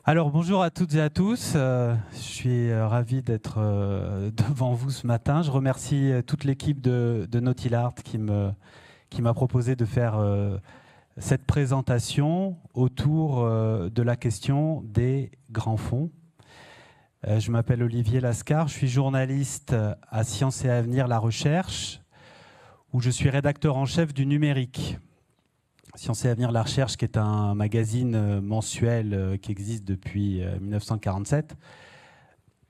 Alors bonjour à toutes et à tous, je suis ravi d'être devant vous ce matin. Je remercie toute l'équipe de Nautile-Art qui m'a proposé de faire cette présentation autour de la question des grands fonds. Je m'appelle Olivier Lascar, je suis journaliste à Sciences et Avenir La Recherche, où je suis rédacteur en chef du numérique. Sciences et Avenir La Recherche, qui est un magazine mensuel qui existe depuis 1947,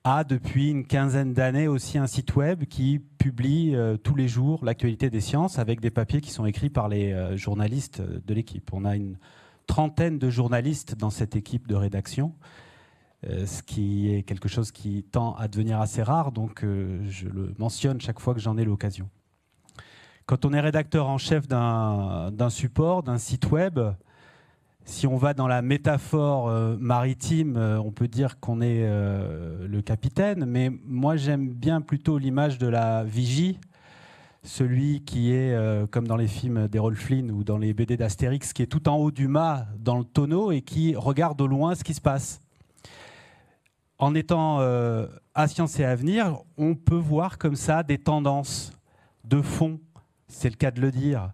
a depuis une quinzaine d'années aussi un site web qui publie tous les jours l'actualité des sciences avec des papiers qui sont écrits par les journalistes de l'équipe. On a une trentaine de journalistes dans cette équipe de rédaction, ce qui est quelque chose qui tend à devenir assez rare, donc je le mentionne chaque fois que j'en ai l'occasion. Quand on est rédacteur en chef d'un support, d'un site web, si on va dans la métaphore maritime, on peut dire qu'on est le capitaine, mais moi j'aime bien plutôt l'image de la vigie, celui qui est, comme dans les films d'Errol Flynn ou dans les BD d'Astérix, qui est tout en haut du mât dans le tonneau et qui regarde au loin ce qui se passe. En étant à Sciences et Avenir, on peut voir comme ça des tendances de fond. C'est le cas de le dire.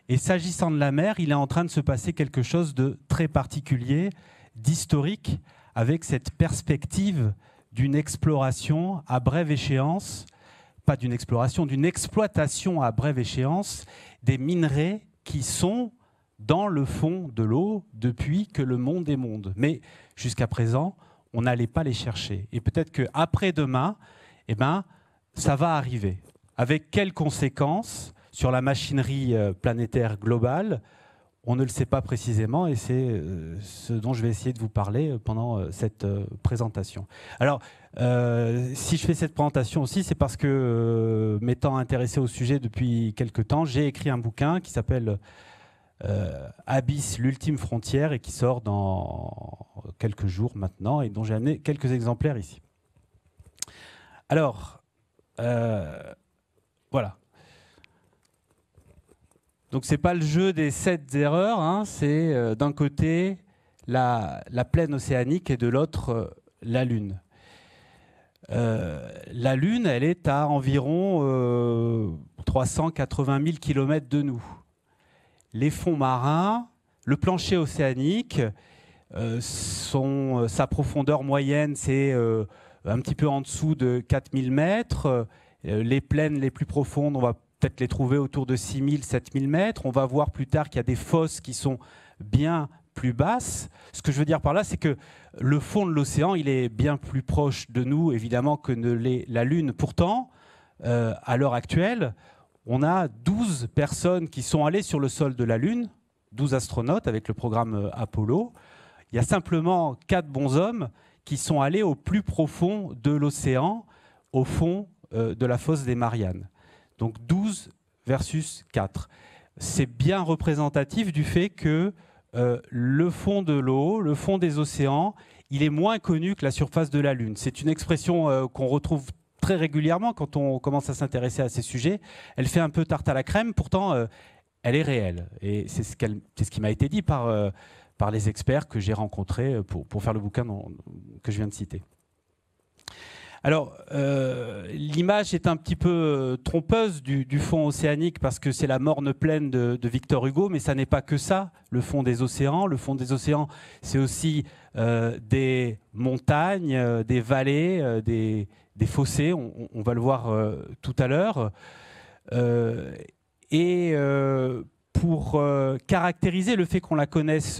Et s'agissant de la mer, il est en train de se passer quelque chose de très particulier, d'historique, avec cette perspective d'une exploration à brève échéance, pas d'une exploration, d'une exploitation à brève échéance des minerais qui sont dans le fond de l'eau depuis que le monde est monde. Mais jusqu'à présent, on n'allait pas les chercher. Et peut-être qu'après-demain, eh ben, ça va arriver. Avec quelles conséquences sur la machinerie planétaire globale, on ne le sait pas précisément et c'est ce dont je vais essayer de vous parler pendant cette présentation. Alors, si je fais cette présentation aussi, c'est parce que, m'étant intéressé au sujet depuis quelque temps, j'ai écrit un bouquin qui s'appelle Abyss, l'ultime frontière, et qui sort dans quelques jours maintenant et dont j'ai amené quelques exemplaires ici. Alors, voilà. Donc ce n'est pas le jeu des 7 erreurs, hein, c'est d'un côté la plaine océanique et de l'autre la Lune. La Lune, elle est à environ 380 000 km de nous. Les fonds marins, le plancher océanique, sa profondeur moyenne, c'est un petit peu en dessous de 4000 mètres. Les plaines les plus profondes, on va peut-être les trouver autour de 6000, 7000 mètres. On va voir plus tard qu'il y a des fosses qui sont bien plus basses. Ce que je veux dire par là, c'est que le fond de l'océan, il est bien plus proche de nous, évidemment, que ne l'est la Lune. Pourtant, à l'heure actuelle, on a 12 personnes qui sont allées sur le sol de la Lune, 12 astronautes avec le programme Apollo. Il y a simplement 4 bonshommes qui sont allés au plus profond de l'océan, au fond de la fosse des Mariannes. Donc 12 versus 4. C'est bien représentatif du fait que le fond de l'eau, le fond des océans, il est moins connu que la surface de la Lune. C'est une expression qu'on retrouve très régulièrement quand on commence à s'intéresser à ces sujets. Elle fait un peu tarte à la crème, pourtant elle est réelle. Et c'est ce qui m'a été dit par les experts que j'ai rencontrés pour faire le bouquin que je viens de citer. Alors, l'image est un petit peu trompeuse du fond océanique parce que c'est la morne plaine de Victor Hugo, mais ça n'est pas que ça, le fond des océans. Le fond des océans, c'est aussi des montagnes, des vallées, des fossés, on va le voir tout à l'heure. Pour caractériser le fait qu'on la connaisse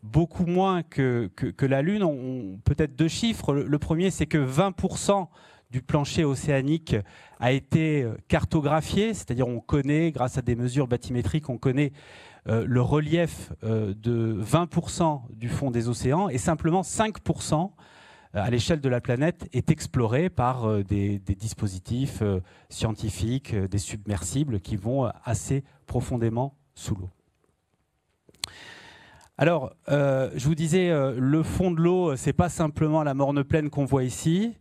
beaucoup moins que la Lune, peut-être 2 chiffres. Le premier, c'est que 20% du plancher océanique a été cartographié, c'est-à-dire on connaît, grâce à des mesures bathymétriques, on connaît le relief de 20% du fond des océans, et simplement 5% à l'échelle de la planète est exploré par des dispositifs scientifiques, des submersibles qui vont assez profondément sous l'eau. Alors, je vous disais, le fond de l'eau, ce n'est pas simplement la morne plaine qu'on voit ici.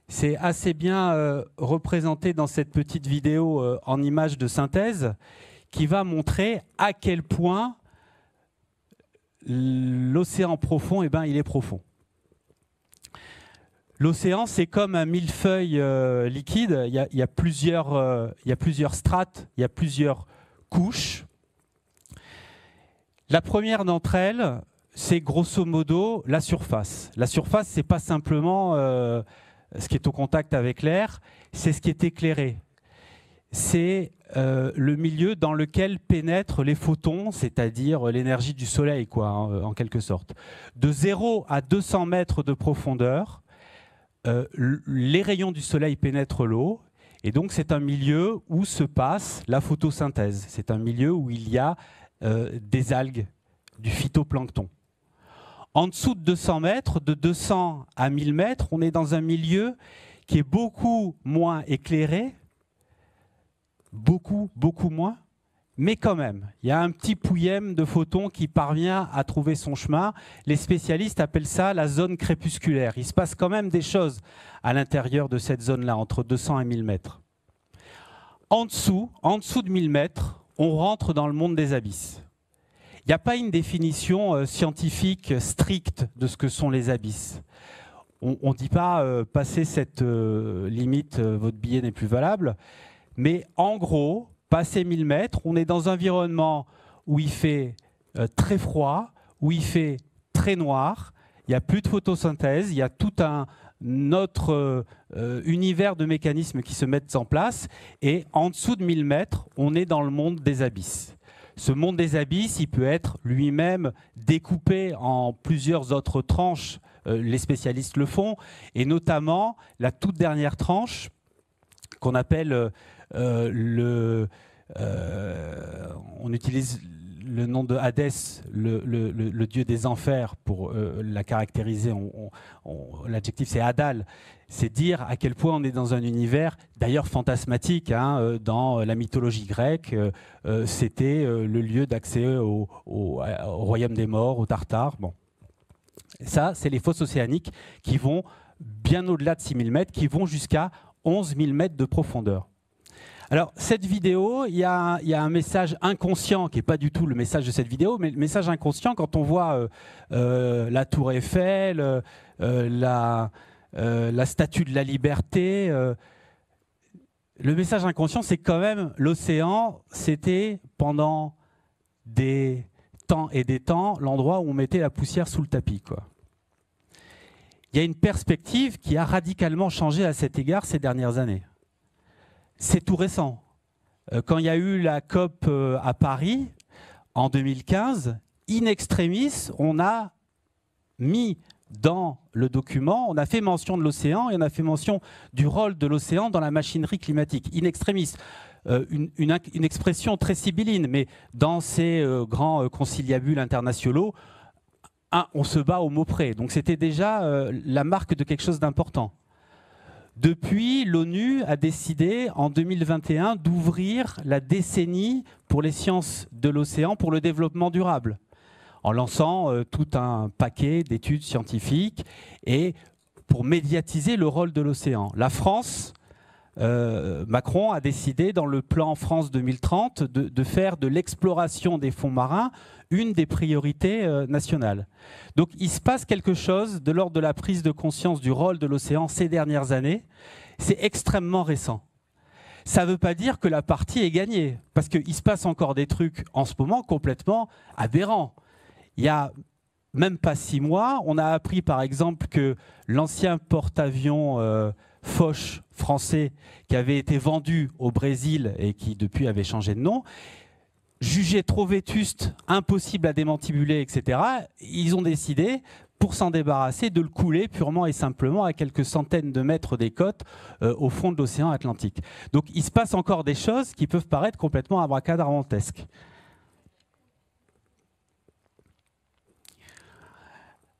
C'est assez bien représenté dans cette petite vidéo en images de synthèse qui va montrer à quel point l'océan profond, eh ben, il est profond. L'océan, c'est comme un millefeuille liquide. Il y a plusieurs strates, il y a plusieurs couches. La première d'entre elles, c'est grosso modo la surface. La surface, ce n'est pas simplement ce qui est au contact avec l'air, c'est ce qui est éclairé. C'est le milieu dans lequel pénètrent les photons, c'est-à-dire l'énergie du soleil, quoi, hein, en quelque sorte. De 0 à 200 mètres de profondeur, les rayons du soleil pénètrent l'eau, et donc c'est un milieu où se passe la photosynthèse. C'est un milieu où il y a des algues, du phytoplancton. En dessous de 200 mètres, de 200 à 1000 mètres, on est dans un milieu qui est beaucoup moins éclairé, beaucoup moins, mais quand même, il y a un petit pouillème de photons qui parvient à trouver son chemin. Les spécialistes appellent ça la zone crépusculaire. Il se passe quand même des choses à l'intérieur de cette zone-là, entre 200 et 1000 mètres. En dessous de 1000 mètres, on rentre dans le monde des abysses. Il n'y a pas une définition scientifique stricte de ce que sont les abysses. On ne dit pas passer cette limite, votre billet n'est plus valable. Mais en gros, passé 1000 mètres, on est dans un environnement où il fait très froid, où il fait très noir, il n'y a plus de photosynthèse, il y a tout un autre univers de mécanismes qui se mettent en place. Et en dessous de 1000 mètres, on est dans le monde des abysses. Ce monde des abysses, il peut être lui-même découpé en plusieurs autres tranches. Les spécialistes le font. Et notamment, la toute dernière tranche, qu'on appelle on utilise le nom de Hadès, le dieu des enfers, pour la caractériser. L'adjectif, c'est Hadal. C'est dire à quel point on est dans un univers, d'ailleurs fantasmatique, hein, dans la mythologie grecque. C'était le lieu d'accès au royaume des morts, aux Tartares. Bon. Ça, c'est les fosses océaniques qui vont bien au-delà de 6000 mètres, qui vont jusqu'à 11 000 mètres de profondeur. Alors, cette vidéo, il y a un message inconscient, qui n'est pas du tout le message de cette vidéo, mais le message inconscient, quand on voit la tour Eiffel, la statue de la liberté, le message inconscient, c'est quand même l'océan, c'était pendant des temps et des temps l'endroit où on mettait la poussière sous le tapis, quoi. Il y a une perspective qui a radicalement changé à cet égard ces dernières années. C'est tout récent. Quand il y a eu la COP à Paris, en 2015, in extremis, on a mis dans le document, on a fait mention de l'océan et on a fait mention du rôle de l'océan dans la machinerie climatique. In extremis, une expression très sibylline, mais dans ces grands conciliabules internationaux, on se bat au mot près. Donc c'était déjà la marque de quelque chose d'important. Depuis, l'ONU a décidé en 2021 d'ouvrir la décennie pour les sciences de l'océan pour le développement durable, en lançant tout un paquet d'études scientifiques et pour médiatiser le rôle de l'océan. La France, Macron a décidé dans le plan France 2030 de faire de l'exploration des fonds marins une des priorités nationales. Donc il se passe quelque chose de l'ordre de la prise de conscience du rôle de l'océan ces dernières années. C'est extrêmement récent. Ça ne veut pas dire que la partie est gagnée, parce qu'il se passe encore des trucs en ce moment complètement aberrants. Il y a même pas 6 mois, on a appris par exemple que l'ancien porte-avions Foch français, qui avait été vendu au Brésil et qui depuis avait changé de nom, jugé trop vétuste, impossible à démantibuler, etc., ils ont décidé, pour s'en débarrasser, de le couler purement et simplement à quelques centaines de mètres des côtes au fond de l'océan Atlantique. Donc il se passe encore des choses qui peuvent paraître complètement abracadabrantesques.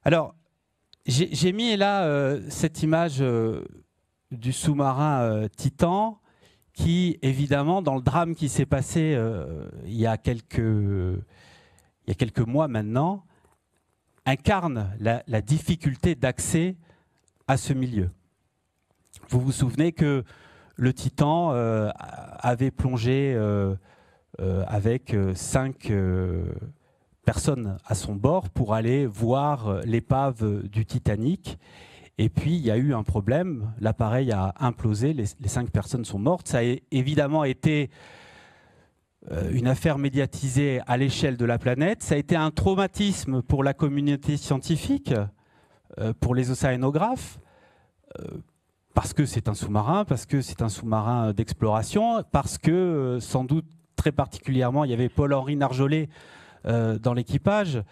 Alors, j'ai mis là cette image du sous-marin Titan, qui, évidemment, dans le drame qui s'est passé il y a quelques mois maintenant, incarne la difficulté d'accès à ce milieu. Vous vous souvenez que le Titan avait plongé avec 5 personnes à son bord pour aller voir l'épave du Titanic. Et puis, il y a eu un problème, l'appareil a implosé, les 5 personnes sont mortes. Ça a évidemment été une affaire médiatisée à l'échelle de la planète. Ça a été un traumatisme pour la communauté scientifique, pour les océanographes, parce que c'est un sous-marin, parce que c'est un sous-marin d'exploration, parce que, sans doute très particulièrement, il y avait Paul-Henri Narjolet dans l'équipage,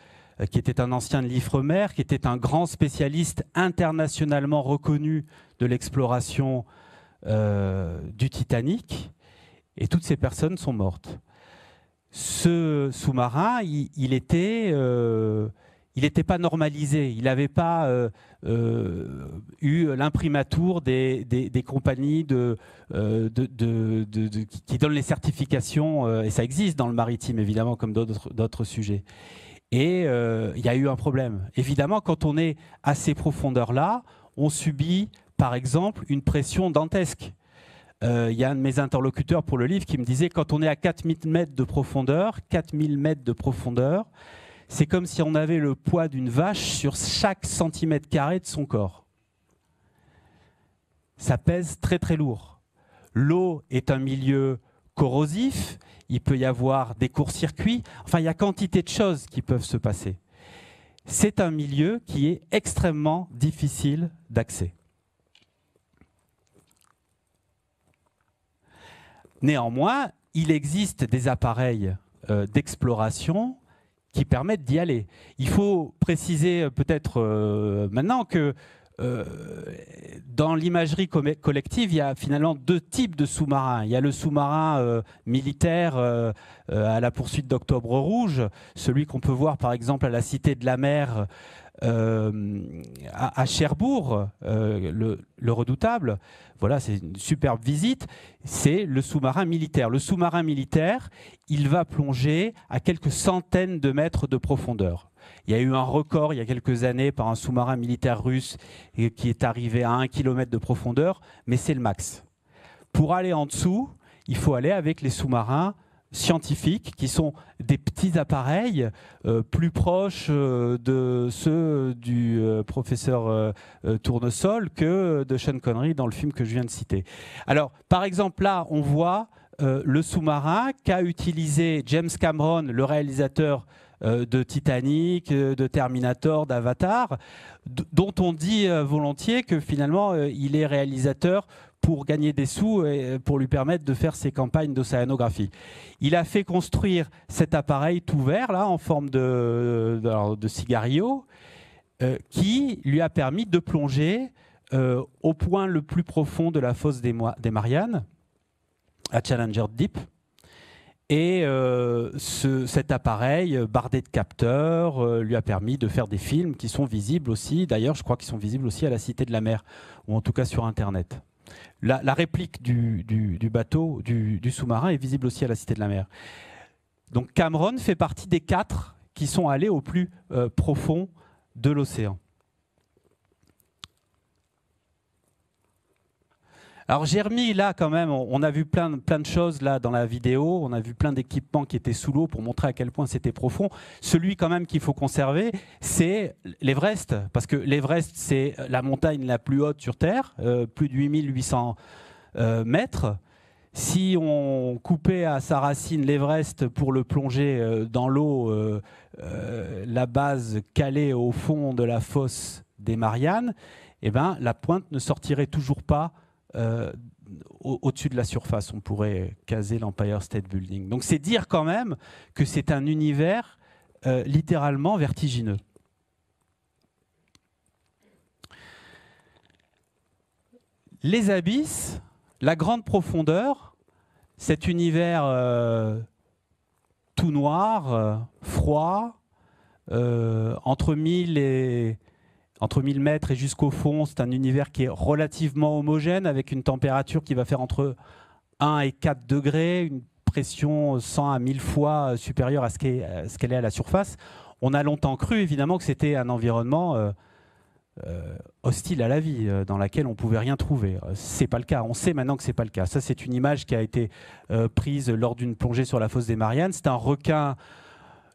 qui était un ancien de l'Ifremer, qui était un grand spécialiste internationalement reconnu de l'exploration du Titanic. Et toutes ces personnes sont mortes. Ce sous-marin, il n'était pas normalisé. Il n'avait pas eu l'imprimatur des compagnies qui donnent les certifications. Et ça existe dans le maritime, évidemment, comme d'autres sujets. Et il y a eu un problème. Évidemment, quand on est à ces profondeurs-là, on subit, par exemple, une pression dantesque. Il y a un de mes interlocuteurs pour le livre qui me disait quand on est à 4000 mètres de profondeur, c'est comme si on avait le poids d'une vache sur chaque centimètre carré de son corps. Ça pèse très très lourd. L'eau est un milieu corrosif, il peut y avoir des courts-circuits, enfin il y a quantité de choses qui peuvent se passer. C'est un milieu qui est extrêmement difficile d'accès. Néanmoins, il existe des appareils d'exploration qui permettent d'y aller. Il faut préciser peut-être maintenant que dans l'imagerie collective, il y a finalement 2 types de sous-marins. Il y a le sous-marin militaire à la poursuite d'Octobre Rouge, celui qu'on peut voir par exemple à la Cité de la Mer à Cherbourg, le redoutable. Voilà, c'est une superbe visite. C'est le sous-marin militaire. Le sous-marin militaire, il va plonger à quelques centaines de mètres de profondeur. Il y a eu un record il y a quelques années par un sous-marin militaire russe qui est arrivé à 1 km de profondeur, mais c'est le max. Pour aller en dessous, il faut aller avec les sous-marins scientifiques qui sont des petits appareils plus proches de ceux du professeur Tournesol que de Sean Connery dans le film que je viens de citer. Alors, par exemple, là, on voit le sous-marin qu'a utilisé James Cameron, le réalisateur de Titanic, de Terminator, d'Avatar, dont on dit volontiers que finalement il est réalisateur pour gagner des sous et pour lui permettre de faire ses campagnes d'océanographie. Il a fait construire cet appareil tout vert, là, en forme de cigario, qui lui a permis de plonger au point le plus profond de la fosse des Mariannes, à Challenger Deep. Et cet appareil, bardé de capteurs, lui a permis de faire des films qui sont visibles aussi. D'ailleurs, je crois qu'ils sont visibles aussi à la Cité de la Mer, ou en tout cas sur Internet. La réplique du bateau, du sous-marin, est visible aussi à la Cité de la Mer. Donc Cameron fait partie des 4 qui sont allés au plus profond de l'océan. Alors j'ai remis là quand même, on a vu plein de choses là dans la vidéo, on a vu plein d'équipements qui étaient sous l'eau pour montrer à quel point c'était profond. Celui quand même qu'il faut conserver, c'est l'Everest, parce que l'Everest c'est la montagne la plus haute sur Terre, plus de 8800 mètres. Si on coupait à sa racine l'Everest pour le plonger dans l'eau, la base calée au fond de la fosse des Mariannes, eh ben, la pointe ne sortirait toujours pas au-dessus de la surface. On pourrait caser l'Empire State Building. Donc c'est dire quand même que c'est un univers littéralement vertigineux. Les abysses, la grande profondeur, cet univers tout noir, froid, entre 1000 mètres et jusqu'au fond, c'est un univers qui est relativement homogène, avec une température qui va faire entre 1 et 4 degrés, une pression 100 à 1000 fois supérieure à ce qu'elle est à la surface. On a longtemps cru, évidemment, que c'était un environnement hostile à la vie, dans laquelle on ne pouvait rien trouver. Ce n'est pas le cas. On sait maintenant que ce n'est pas le cas. Ça, c'est une image qui a été prise lors d'une plongée sur la fosse des Mariannes. C'est un requin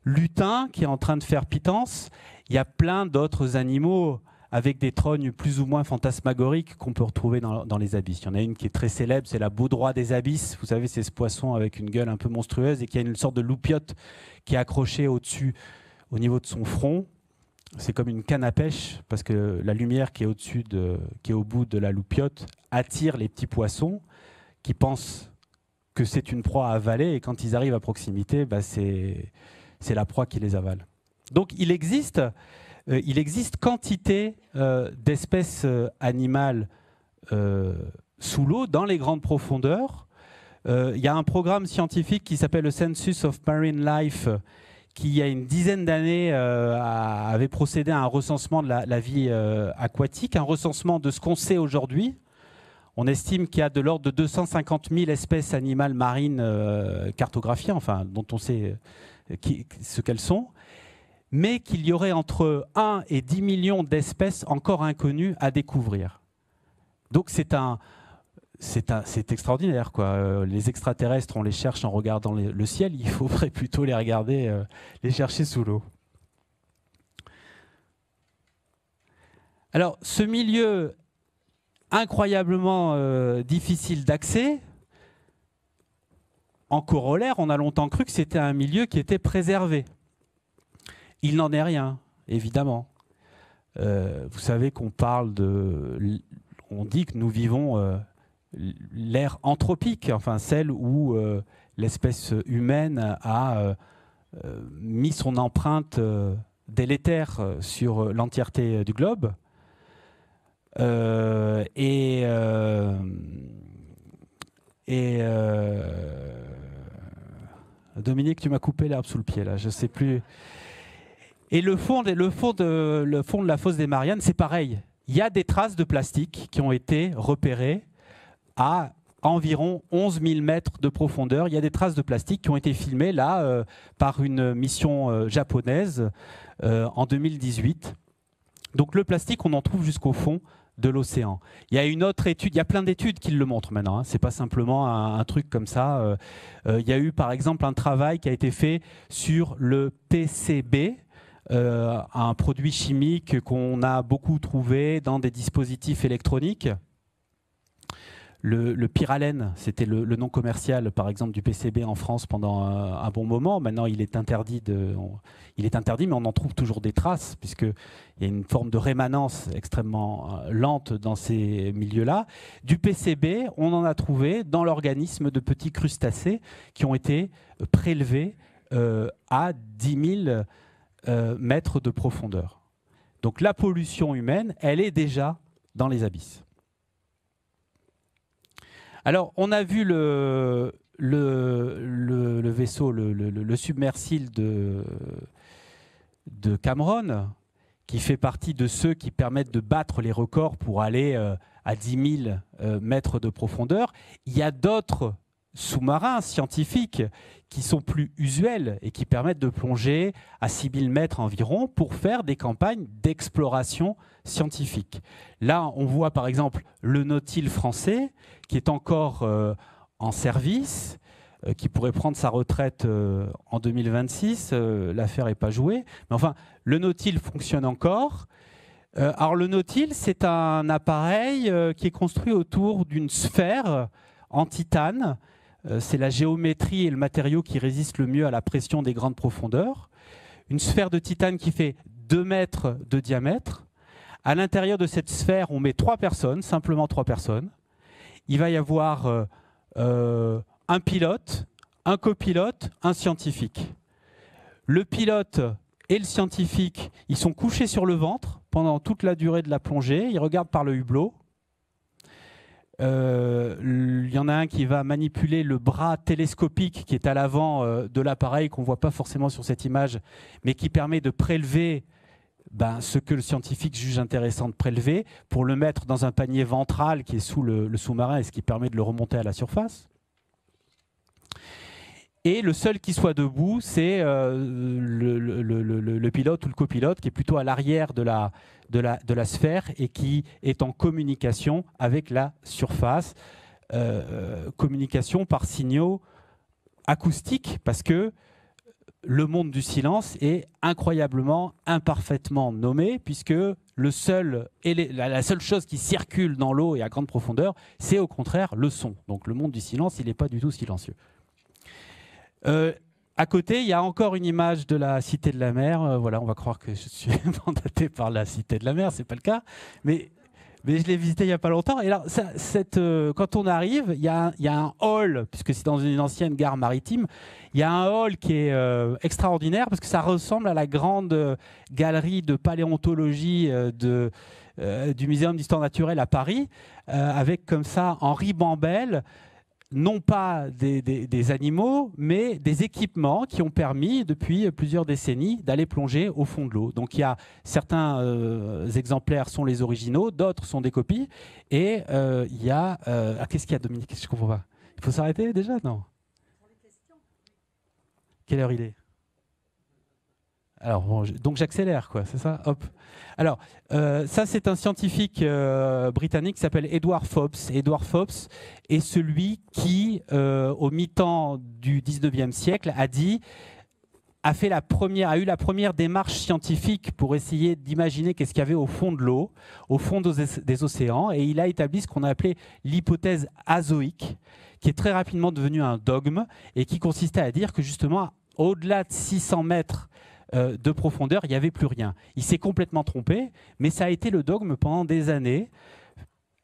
lutin qui est en train de faire pitance. Il y a plein d'autres animaux avec des trognes plus ou moins fantasmagoriques qu'on peut retrouver dans les abysses. Il y en a une qui est très célèbre, c'est la baudroie des abysses. Vous savez, c'est ce poisson avec une gueule un peu monstrueuse et qui a une sorte de loupiote qui est accrochée au-dessus, au niveau de son front. C'est comme une canne à pêche, parce que la lumière qui est au-dessus, qui est au bout de la loupiote, attire les petits poissons qui pensent que c'est une proie à avaler, et quand ils arrivent à proximité, bah c'est la proie qui les avale. Donc il existe quantité d'espèces animales sous l'eau, dans les grandes profondeurs. Il y a un programme scientifique qui s'appelle le Census of Marine Life, qui, il y a une dizaine d'années, avait procédé à un recensement de la vie aquatique, un recensement de ce qu'on sait aujourd'hui. On estime qu'il y a de l'ordre de 250 000 espèces animales marines cartographiées, enfin, dont on sait ce qu'elles sont, mais qu'il y aurait entre 1 et 10 millions d'espèces encore inconnues à découvrir. Donc c'est extraordinaire, quoi. Les extraterrestres, on les cherche en regardant le ciel, il faudrait plutôt les regarder, les chercher sous l'eau. Alors, ce milieu incroyablement difficile d'accès, en corollaire, on a longtemps cru que c'était un milieu qui était préservé. Il n'en est rien, évidemment. Vous savez qu'on parle on dit que nous vivons l'ère anthropique, enfin celle où l'espèce humaine a mis son empreinte délétère sur l'entièreté du globe. Dominique, tu m'as coupé l'herbe sous le pied, là, je ne sais plus. Et le fond de la fosse des Mariannes, c'est pareil. Il y a des traces de plastique qui ont été repérées à environ 11 000 mètres de profondeur. Il y a des traces de plastique qui ont été filmées là par une mission japonaise en 2018. Donc le plastique, on en trouve jusqu'au fond de l'océan. Il y a une autre étude, il y a plein d'études qui le montrent maintenant, hein. Ce n'est pas simplement un truc comme ça. Il y a eu par exemple un travail qui a été fait sur le PCB, un produit chimique qu'on a beaucoup trouvé dans des dispositifs électroniques. Le pyralène, c'était le nom commercial, par exemple, du PCB en France pendant un bon moment. Maintenant, il est interdit, mais on en trouve toujours des traces, puisqu'il y a une forme de rémanence extrêmement lente dans ces milieux-là. Du PCB, on en a trouvé dans l'organisme de petits crustacés qui ont été prélevés à 10 000 mètres de profondeur. Donc la pollution humaine, elle est déjà dans les abysses. Alors, on a vu le vaisseau, le submersible de Cameron, qui fait partie de ceux qui permettent de battre les records pour aller à 10 000 mètres de profondeur. Il y a d'autres sous-marins scientifiques qui sont plus usuels et qui permettent de plonger à 6 000 mètres environ pour faire des campagnes d'exploration scientifique. Là, on voit par exemple le Nautile français qui est encore en service, qui pourrait prendre sa retraite en 2026. L'affaire n'est pas jouée. Mais enfin, le Nautile fonctionne encore. Alors le Nautile, c'est un appareil qui est construit autour d'une sphère en titane. C'est la géométrie et le matériau qui résistent le mieux à la pression des grandes profondeurs. Une sphère de titane qui fait 2 mètres de diamètre. À l'intérieur de cette sphère, on met 3 personnes, simplement 3 personnes. Il va y avoir un pilote, un copilote, un scientifique. Le pilote et le scientifique, ils sont couchés sur le ventre pendant toute la durée de la plongée. Ils regardent par le hublot. Il y en a un qui va manipuler le bras télescopique qui est à l'avant de l'appareil, qu'on ne voit pas forcément sur cette image, mais qui permet de prélever ce que le scientifique juge intéressant de prélever pour le mettre dans un panier ventral qui est sous le sous-marin et ce qui permet de le remonter à la surface. Et le seul qui soit debout, c'est le pilote ou le copilote qui est plutôt à l'arrière de la sphère et qui est en communication avec la surface. Communication par signaux acoustiques, parce que le monde du silence est incroyablement imparfaitement nommé, puisque la seule chose qui circule dans l'eau et à grande profondeur, c'est au contraire le son. Donc le monde du silence, il n'est pas du tout silencieux. À côté, il y a encore une image de la Cité de la Mer. Voilà, on va croire que je suis mandaté par la Cité de la Mer, c'est pas le cas. Mais je l'ai visité il n'y a pas longtemps. Et alors, quand on arrive, il y a un hall, puisque c'est dans une ancienne gare maritime, il y a un hall qui est extraordinaire parce que ça ressemble à la grande galerie de paléontologie du Muséum d'histoire naturelle à Paris, avec comme ça, en ribambelle, non pas des animaux, mais des équipements qui ont permis, depuis plusieurs décennies, d'aller plonger au fond de l'eau. Donc il y a certains exemplaires sont les originaux, d'autres sont des copies, et il y a... qu'est-ce qu'il y a, Dominique? Je ne comprends pas. Il faut s'arrêter déjà? Non. Quelle heure il est? Alors, bon, donc j'accélère, quoi, c'est ça? Hop. Alors, ça, c'est un scientifique britannique qui s'appelle Edward Fobbs. Edward Fobbs est celui qui, au mi-temps du 19e siècle, a eu la première démarche scientifique pour essayer d'imaginer qu'est-ce qu'il y avait au fond de l'eau, au fond des océans, et il a établi ce qu'on a appelé l'hypothèse azoïque, qui est très rapidement devenue un dogme, et qui consistait à dire que justement, au-delà de 600 mètres de profondeur, il n'y avait plus rien. Il s'est complètement trompé, mais ça a été le dogme pendant des années.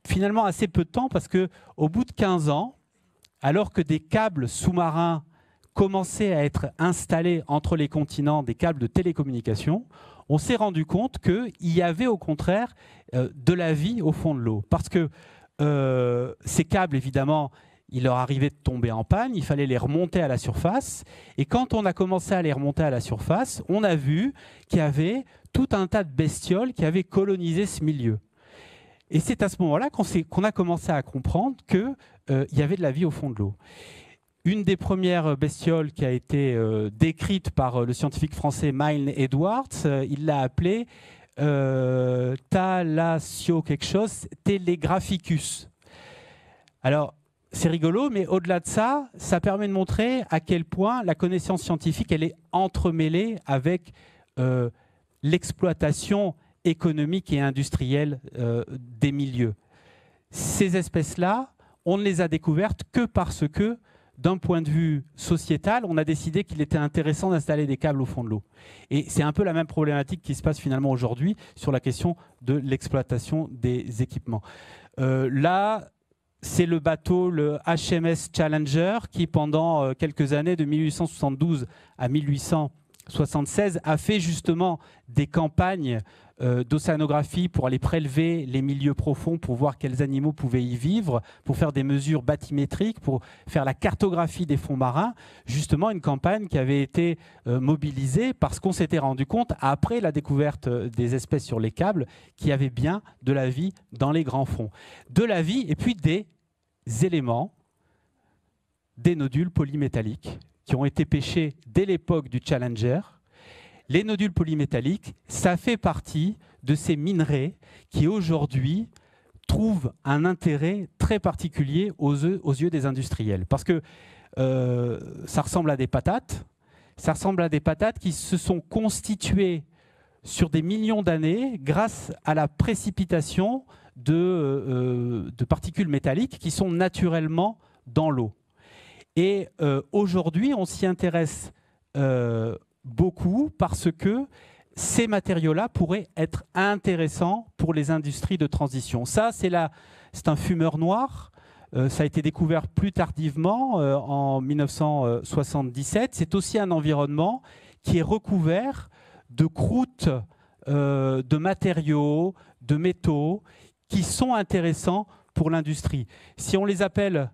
Finalement, assez peu de temps, parce qu'au bout de 15 ans, alors que des câbles sous-marins commençaient à être installés entre les continents, des câbles de télécommunication, on s'est rendu compte qu'il y avait au contraire de la vie au fond de l'eau. Parce que ces câbles, évidemment, il leur arrivait de tomber en panne, il fallait les remonter à la surface. Et quand on a commencé à les remonter à la surface, on a vu qu'il y avait tout un tas de bestioles qui avaient colonisé ce milieu. Et c'est à ce moment-là qu'on a commencé à comprendre qu'il y avait de la vie au fond de l'eau. Une des premières bestioles qui a été décrite par le scientifique français Milne Edwards, il l'a appelée Thalassio quelque chose, Telegraphicus. Alors, c'est rigolo, mais au-delà de ça, ça permet de montrer à quel point la connaissance scientifique elle est entremêlée avec l'exploitation économique et industrielle des milieux. Ces espèces-là, on ne les a découvertes que parce que, d'un point de vue sociétal, on a décidé qu'il était intéressant d'installer des câbles au fond de l'eau. Et c'est un peu la même problématique qui se passe finalement aujourd'hui sur la question de l'exploitation des équipements. Là, c'est le bateau, le HMS Challenger, qui pendant quelques années, de 1872 à 1876, a fait justement des campagnes d'océanographie pour aller prélever les milieux profonds, pour voir quels animaux pouvaient y vivre, pour faire des mesures bathymétriques, pour faire la cartographie des fonds marins. Justement, une campagne qui avait été mobilisée parce qu'on s'était rendu compte, après la découverte des espèces sur les câbles, qu'il y avait bien de la vie dans les grands fonds. De la vie et puis des éléments, des nodules polymétalliques qui ont été pêchés dès l'époque du Challenger. Les nodules polymétalliques, ça fait partie de ces minerais qui aujourd'hui trouvent un intérêt très particulier aux yeux des industriels. Parce que ça ressemble à des patates, qui se sont constituées sur des millions d'années grâce à la précipitation de particules métalliques qui sont naturellement dans l'eau. Et aujourd'hui, on s'y intéresse beaucoup parce que ces matériaux-là pourraient être intéressants pour les industries de transition. Ça, c'est un fumeur noir. Ça a été découvert plus tardivement, en 1977. C'est aussi un environnement qui est recouvert de croûtes de matériaux, de métaux, qui sont intéressants pour l'industrie. Si on les appelle...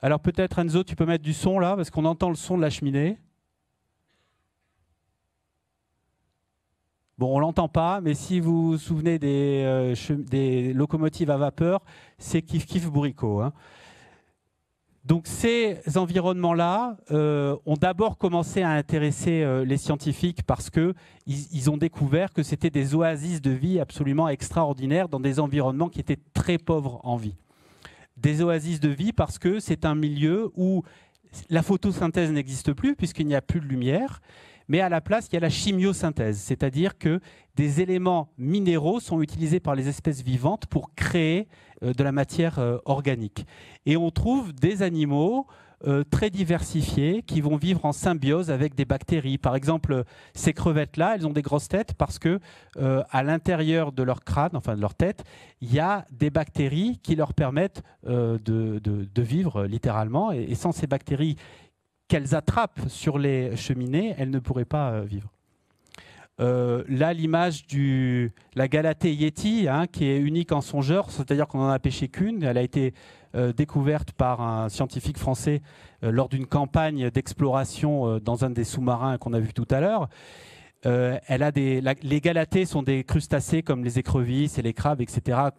Alors peut-être, Enzo, tu peux mettre du son là, parce qu'on entend le son de la cheminée. Bon, on ne l'entend pas, mais si vous vous souvenez des locomotives à vapeur, c'est kiff-kiff bourricot, hein. Donc ces environnements-là ont d'abord commencé à intéresser les scientifiques parce qu'ils ont découvert que c'était des oasis de vie absolument extraordinaires dans des environnements qui étaient très pauvres en vie. Des oasis de vie parce que c'est un milieu où la photosynthèse n'existe plus puisqu'il n'y a plus de lumière, mais à la place, il y a la chimiosynthèse, c'est-à-dire que des éléments minéraux sont utilisés par les espèces vivantes pour créer de la matière organique. Et on trouve des animaux très diversifiés qui vont vivre en symbiose avec des bactéries. Par exemple, ces crevettes-là, elles ont des grosses têtes parce que à l'intérieur de leur crâne, enfin de leur tête, il y a des bactéries qui leur permettent de vivre littéralement. Et sans ces bactéries qu'elles attrapent sur les cheminées, elles ne pourraient pas vivre. Là, l'image de la Galatée yéti, hein, qui est unique en son genre, c'est-à-dire qu'on n'en a pêché qu'une. Elle a été découverte par un scientifique français lors d'une campagne d'exploration dans un des sous-marins qu'on a vu tout à l'heure. Les Galatées sont des crustacés comme les écrevisses et les crabes, etc.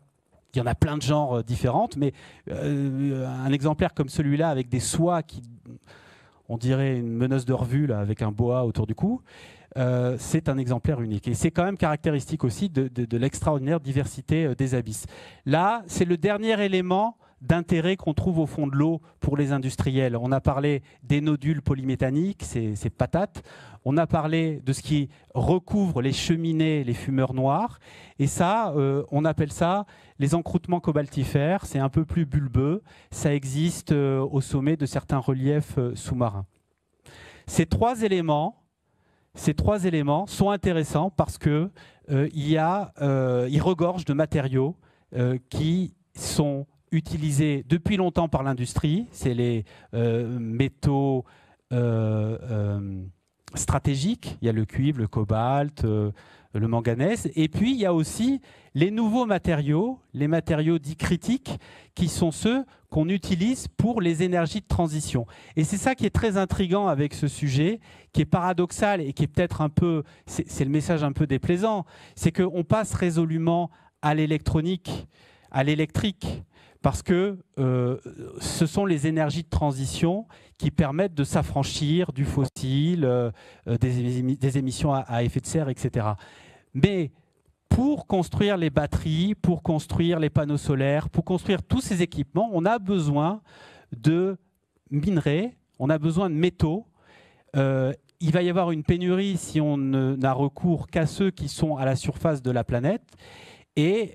Il y en a plein de genres différents, mais un exemplaire comme celui-là avec des soies qui, on dirait une meneuse de revue là, avec un boa autour du cou, c'est un exemplaire unique. Et c'est quand même caractéristique aussi de l'extraordinaire diversité des abysses. Là, c'est le dernier élément d'intérêt qu'on trouve au fond de l'eau pour les industriels. On a parlé des nodules polyméthaniques, ces patates. On a parlé de ce qui recouvre les cheminées, les fumeurs noirs. Et ça, on appelle ça les encroûtements cobaltifères. C'est un peu plus bulbeux. Ça existe au sommet de certains reliefs sous-marins. Ces trois éléments sont intéressants parce qu'ils regorgent de matériaux qui sont utilisés depuis longtemps par l'industrie. C'est les métaux stratégiques. Il y a le cuivre, le cobalt, le manganèse. Et puis, il y a aussi les nouveaux matériaux, les matériaux dits critiques, qui sont ceux qu'on utilise pour les énergies de transition. Et c'est ça qui est très intriguant avec ce sujet, qui est paradoxal et qui est peut-être un peu, c'est le message un peu déplaisant, c'est qu'on passe résolument à l'électronique, à l'électrique, parce que ce sont les énergies de transition qui permettent de s'affranchir du fossile, des émissions à effet de serre, etc. Mais pour construire les batteries, pour construire les panneaux solaires, pour construire tous ces équipements, on a besoin de minerais, on a besoin de métaux. Il va y avoir une pénurie si on n'a recours qu'à ceux qui sont à la surface de la planète. Et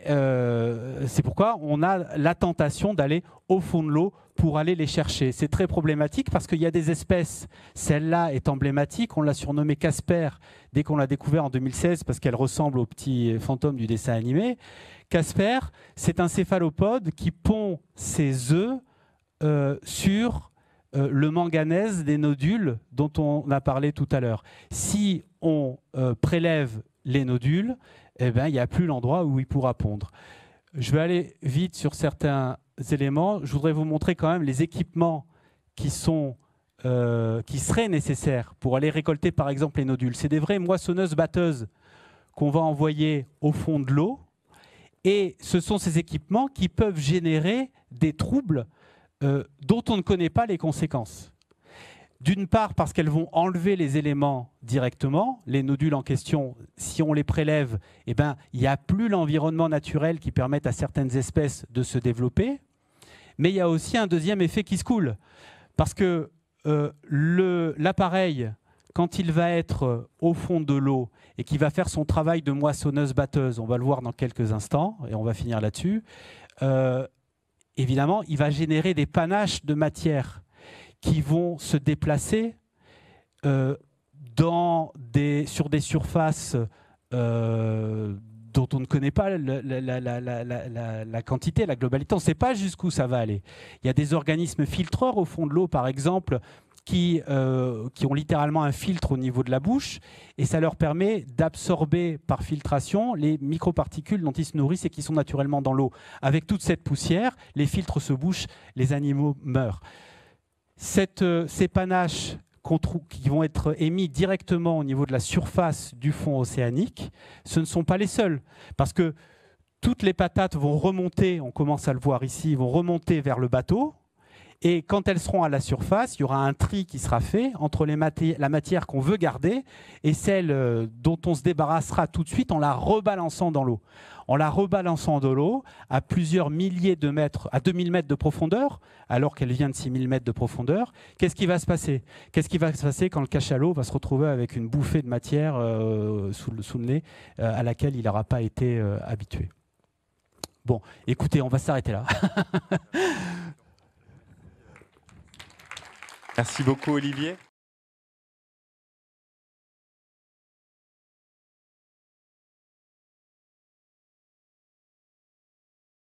c'est pourquoi on a la tentation d'aller au fond de l'eau pour aller les chercher. C'est très problématique parce qu'il y a des espèces, celle-là est emblématique, on l'a surnommée Casper dès qu'on l'a découvert en 2016 parce qu'elle ressemble au petit fantôme du dessin animé. Casper, c'est un céphalopode qui pond ses œufs sur le manganèse des nodules dont on a parlé tout à l'heure. Si on prélève les nodules, eh ben, il n'y a plus l'endroit où il pourra pondre. Je vais aller vite sur certains éléments. Je voudrais vous montrer quand même les équipements qui seraient nécessaires pour aller récolter par exemple les nodules. C'est des vraies moissonneuses-batteuses qu'on va envoyer au fond de l'eau. Et ce sont ces équipements qui peuvent générer des troubles dont on ne connaît pas les conséquences. D'une part parce qu'elles vont enlever les éléments directement. Les nodules en question, si on les prélève, eh ben, il n'y a plus l'environnement naturel qui permette à certaines espèces de se développer. Mais il y a aussi un deuxième effet qui se coule. Parce que l'appareil, quand il va être au fond de l'eau et qui va faire son travail de moissonneuse-batteuse, on va le voir dans quelques instants, et on va finir là-dessus, évidemment, il va générer des panaches de matière qui vont se déplacer sur des surfaces dont on ne connaît pas la quantité, la globalité. On ne sait pas jusqu'où ça va aller. Il y a des organismes filtreurs au fond de l'eau, par exemple, qui ont littéralement un filtre au niveau de la bouche, et ça leur permet d'absorber par filtration les microparticules dont ils se nourrissent et qui sont naturellement dans l'eau. Avec toute cette poussière, les filtres se bouchent, les animaux meurent. Ces panaches qui vont être émis directement au niveau de la surface du fond océanique, ce ne sont pas les seuls. Parce que toutes les patates vont remonter, on commence à le voir ici, vont remonter vers le bateau. Et quand elles seront à la surface, il y aura un tri qui sera fait entre la matière qu'on veut garder et celle dont on se débarrassera tout de suite en la rebalançant dans l'eau. En la rebalançant dans l'eau à plusieurs milliers de mètres, à 2000 mètres de profondeur, alors qu'elle vient de 6000 mètres de profondeur, qu'est-ce qui va se passer? Qu'est-ce qui va se passer quand le cachalot va se retrouver avec une bouffée de matière sous le nez à laquelle il n'aura pas été habitué? Bon, écoutez, on va s'arrêter là. Merci beaucoup, Olivier.